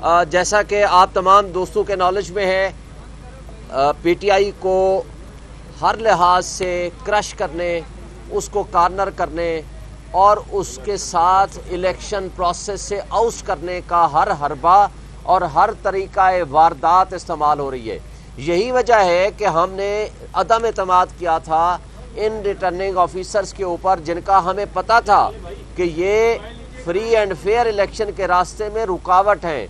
जैसा कि आप तमाम दोस्तों के नॉलेज में है, पीटीआई को हर लिहाज से क्रश करने, उसको कॉर्नर करने और उसके साथ इलेक्शन प्रोसेस से आउट करने का हर हरबा और हर तरीका वारदात इस्तेमाल हो रही है। यही वजह है कि हमने अदम एतमाद किया था इन रिटर्निंग ऑफिसर्स के ऊपर, जिनका हमें पता था कि ये फ्री एंड फेयर इलेक्शन के रास्ते में रुकावट हैं।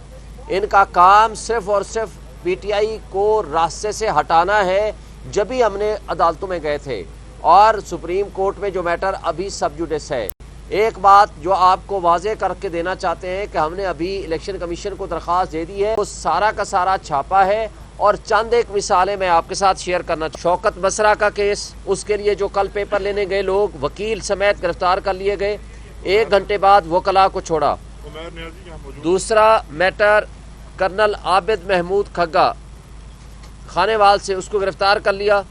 इनका काम सिर्फ और सिर्फ पीटीआई को रास्ते से हटाना है। जब भी हमने अदालतों में गए थे और सुप्रीम कोर्ट में जो मैटर अभी सब जुडिस है, एक बात जो आपको वाजे करके देना चाहते हैं कि हमने अभी इलेक्शन कमीशन को दरख्वास्त दे दी है, वो सारा का सारा छापा है। और चंद एक मिसालें मैं आपके साथ शेयर करना। शौकत बसरा का केस, उसके लिए जो कल पेपर लेने गए लोग वकील समेत गिरफ्तार कर लिए गए, 1 घंटे बाद वकला को छोड़ा। दूसरा मैटर कर्नल आबिद महमूद खग्गा खानेवाल से, उसको गिरफ्तार कर लिया।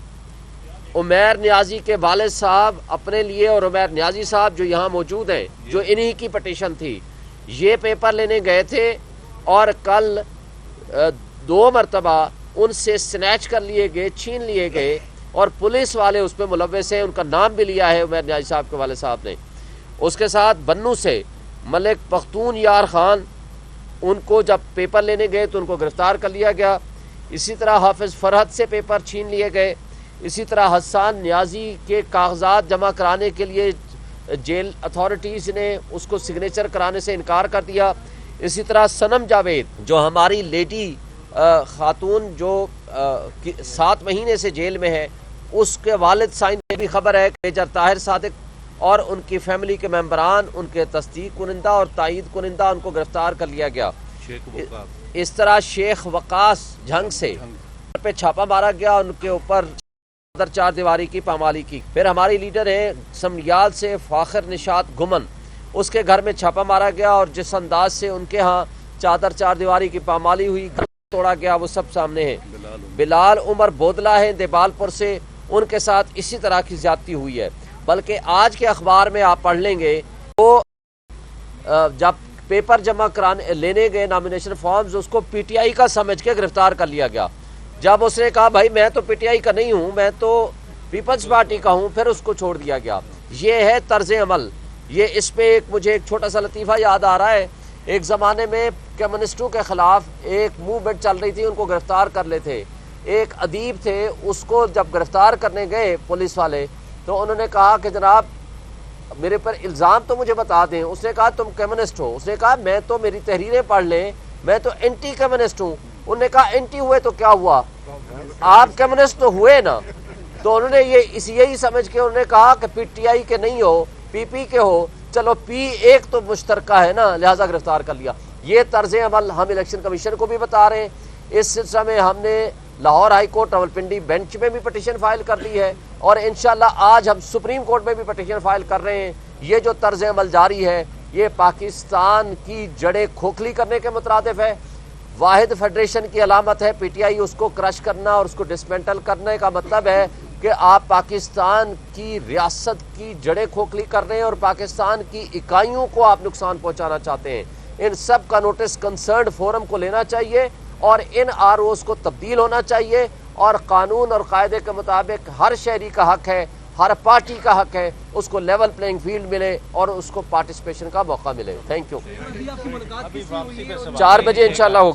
उमैर नियाजी के वालिद साहब अपने लिए, और उमैर नियाजी साहब जो यहाँ मौजूद हैं, जो इन्हीं की पटिशन थी, ये पेपर लेने गए थे और कल 2 मरतबा उनसे स्नैच कर लिए गए, छीन लिए गए और पुलिस वाले उस पर मुलव्वस हैं। उनका नाम भी लिया है उमैर नियाजी साहब के वाले साहब ने। उसके साथ बन्नू से मलिक पख्तून यार खान, उनको जब पेपर लेने गए तो उनको गिरफ्तार कर लिया गया। इसी तरह हाफिज़ फरहत से पेपर छीन लिए गए। इसी तरह हसन नियाजी के कागजात जमा कराने के लिए जेल अथॉरिटीज़ ने उसको सिग्नेचर कराने से इनकार कर दिया। इसी तरह सनम जावेद, जो हमारी लेडी खातून जो 7 महीने से जेल में है, उसके वालिद साइन भी खबर है कि मेजर ताहिर सादिक और उनकी फैमिली के मेंबरान, उनके तस्दीक कुनिंदा और तायीद कुनिंदा, उनको गिरफ्तार कर लिया गया। इस तरह शेख वकास झंग से पे छापा मारा गया, उनके ऊपर 4 दीवारी की पामाली की। फिर हमारी लीडर है समयाल से फाखिर निशात गुमन, उसके घर में छापा मारा गया और जिस अंदाज से उनके यहाँ 4 दीवारी की पामाली हुई, तोड़ा गया, वो सब सामने है। बिलाल उमर बोदला है देबालपुर से, उनके साथ इसी तरह की ज्यादती हुई है। बल्कि आज के अखबार में आप पढ़ लेंगे तो जब पेपर जमा कराने लेने गए नॉमिनेशन फॉर्म्स, उसको पीटीआई का समझ के गिरफ्तार कर लिया गया। जब उसने कहा भाई मैं तो पीटीआई का नहीं हूँ, मैं तो पीपल्स पार्टी का हूँ, फिर उसको छोड़ दिया गया। ये है तर्ज अमल। ये इस पे मुझे एक छोटा सा लतीफ़ा याद आ रहा है। एक ज़माने में कम्युनिस्टों के ख़िलाफ़ एक मूवमेंट चल रही थी, उनको गिरफ्तार कर ले थे। एक अदीब थे, उसको जब गिरफ्तार करने गए पुलिस वाले, तो उन्होंने कहा कि जनाब मेरे पर इल्ज़ाम तो मुझे बता दें। उसने कहा तुम कम्युनिस्ट हो? उसने कहा मैं तो, मेरी तहरीरें पढ़ लें, मैं तो एंटी कम्युनिस्ट हूँ। उन्होंने कहा एंटी हुए तो क्या हुआ, आप कम्युनिस्ट तो हुए ना। तो उन्होंने यही समझ के उन्होंने कहा कि पीटीआई के नहीं हो, पीपी के हो, चलो पी एक तो मुश्तरका है ना, लिहाजा गिरफ्तार कर लिया। ये तर्ज अमल हम इलेक्शन कमीशन को भी बता रहे हैं। इस सिलसिले में हमने Lahore high court Rawalpindi bench में भी पटिशन फाइल कर ली है और इंशाल्लाह आज हम सुप्रीम कोर्ट में भी पटिशन फाइल कर रहे हैं। ये जो तर्ज अमल जारी है, ये पाकिस्तान की जड़ें खोखली करने के मुतरादिफ है। वाहिद फेडरेशन की अलामत है पीटीआई, उसको क्रश करना और उसको डिसमेंटल करने का मतलब है कि आप पाकिस्तान की रियासत की जड़ें खोखली कर रहे हैं और पाकिस्तान की इकाइयों को आप नुकसान पहुंचाना चाहते हैं। इन सब का नोटिस कंसर्न्ड फोरम को लेना चाहिए और इन आरओस को तब्दील होना चाहिए और कानून और कायदे के मुताबिक हर शहरी का हक है, हर पार्टी का हक है, उसको लेवल प्लेइंग फील्ड मिले और उसको पार्टिसिपेशन का मौका मिले। Thank you. 4 बजे इंशाल्लाह होगी।